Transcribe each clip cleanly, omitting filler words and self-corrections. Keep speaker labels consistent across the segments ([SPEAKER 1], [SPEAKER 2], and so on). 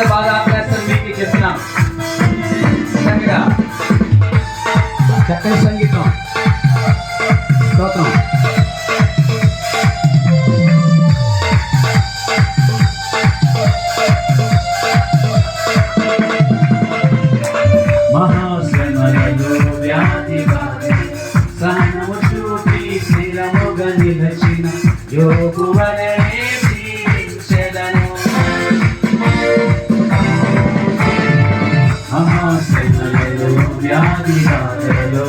[SPEAKER 1] బాధ ఆపేస్తారు మీకు చెప్తున్నాను. చక్కగా చక్కని సంగీతం స్తోత్రం. మహాశ్రమలలో వ్యాధి సహనము చూపి స్థిరముగా నిలచిన యోగు వలె జీవించెదను. మహాశ్రమలలో వ్యాధి బాధలలో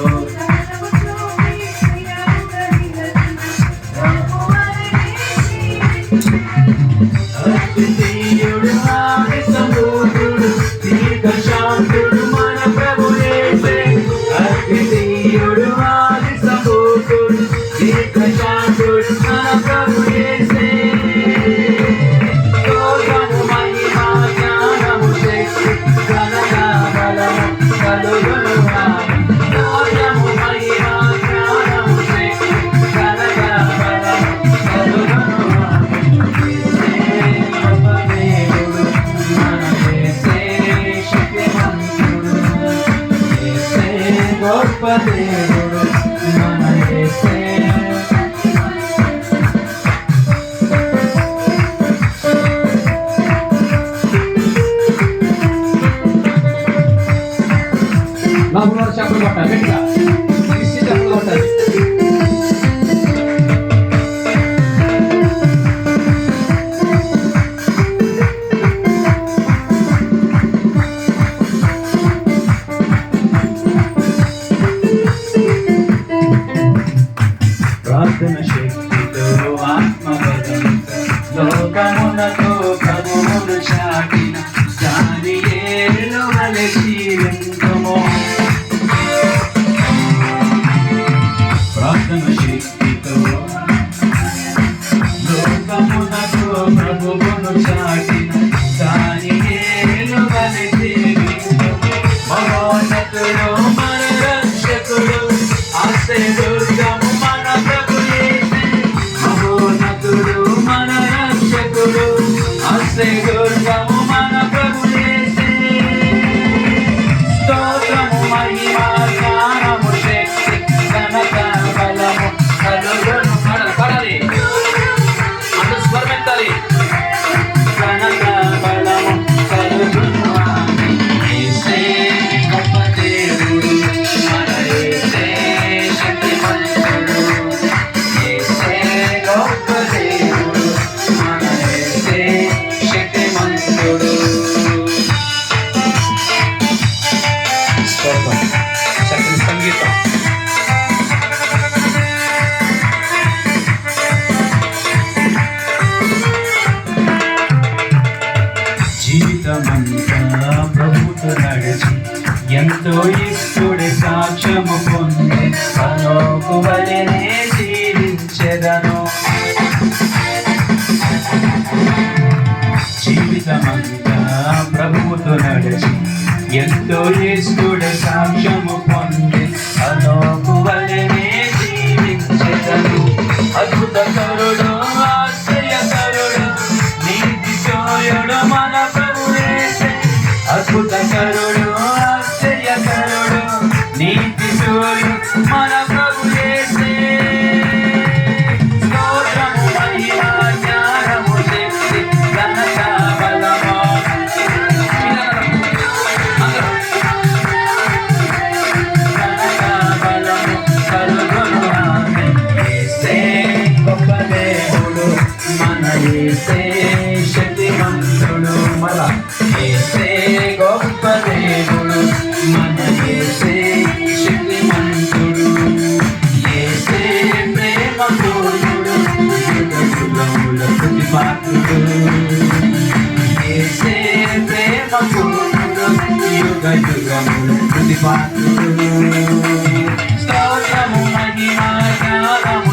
[SPEAKER 1] అద్వితీయుడు ఆది సంపూర్ణుడు దీర్ఘశాంతుడు మన ప్రభు యేసే. అద్వితీయుడు ఆది సంపూర్ణుడు దీర్ఘశాంతుడు మన ప్రభు యేసే. స్తోత్రము మహిమ జ్ఞానము శక్తి ఘనత బలము కలుగును ఆమె. స్తోత్రము మహిమ జ్ఞానము శక్తి ఘనత బలము కలుగును ఆమె. గొప్ప దేవుడు మన యేసే. బాబు చెప్పలు కొట్టాలి గట్టిగా చెప్పలు కొట్టాలి. ప్రార్థన శక్తితో ఆత్మబలంతో లోకమునతో ప్రభువును చాటిన దానియేలు వలె జీవింతుము. ప్రార్థన శక్తితో లోకమునతో ప్రభువును చాటిన దానియేలు వలె జీవింతుము. మహోన్నతుడు మన రక్షకుడు ఆశ్రయదుర్గము మన ప్రభు యేసే. మహోన్నతుడు మన రక్షకుడు ఆశ్రయదుర్గము మన ప్రభు యేసే. స్తోత్రము మహిమ జ్ఞానము శక్తి ఘనత బలము కలుగును. పడాలి అందరూ స్వరమెత్తాలి. ఘనత బలము కలుగును ఆమె. యేసే గొప్ప దేవుడు మన యేసే. శక్తిమంతుడు యేసే గొప్ప దేవుడు మన యేసే శక్తిమంతుడు. స్తోత్రం. చక్కని సంగీతం. జీవితమంతా ప్రభుతో నడిచి ఎంతో ఇష్టుడి సాక్ష్యము పొంది హనోకు వలెనే జీవించెదను. జీవితమంతా ప్రభువుతో నడిచి ఎంతో ఇష్టుడి సాక్ష్యము పొంది హనోకు వలెనే జీవించెదను. అద్భుతకరుడు ఆశ్చర్యకరుడు నీతి సోయుడు మన ప్రభు యేసే. అద్భుతకరుడు ఆశ్చర్యకరుడు నీతి సూర్యుడు మన ప్రభు యేసే. స్తోత్రము మహిమ జ్ఞానము శక్తి ఘనత బలము ఘనత బలము కలుగును ఆమె. యేసే గొప్ప దేవుడు మన యేసే శక్తిమంతుడు. మరలా యేసే గొప్ప దేవుడు మన యేసే శక్తిమంతుడు. యేసే ప్రేమ పూర్ణుడు యుగయుగముల స్తుతిపాత్రుడు. యేసే ప్రేమ పూర్ణుడు యుగయుగముల స్తుతిపాత్రుడు. స్తోత్రము మహిమ జ్ఞానము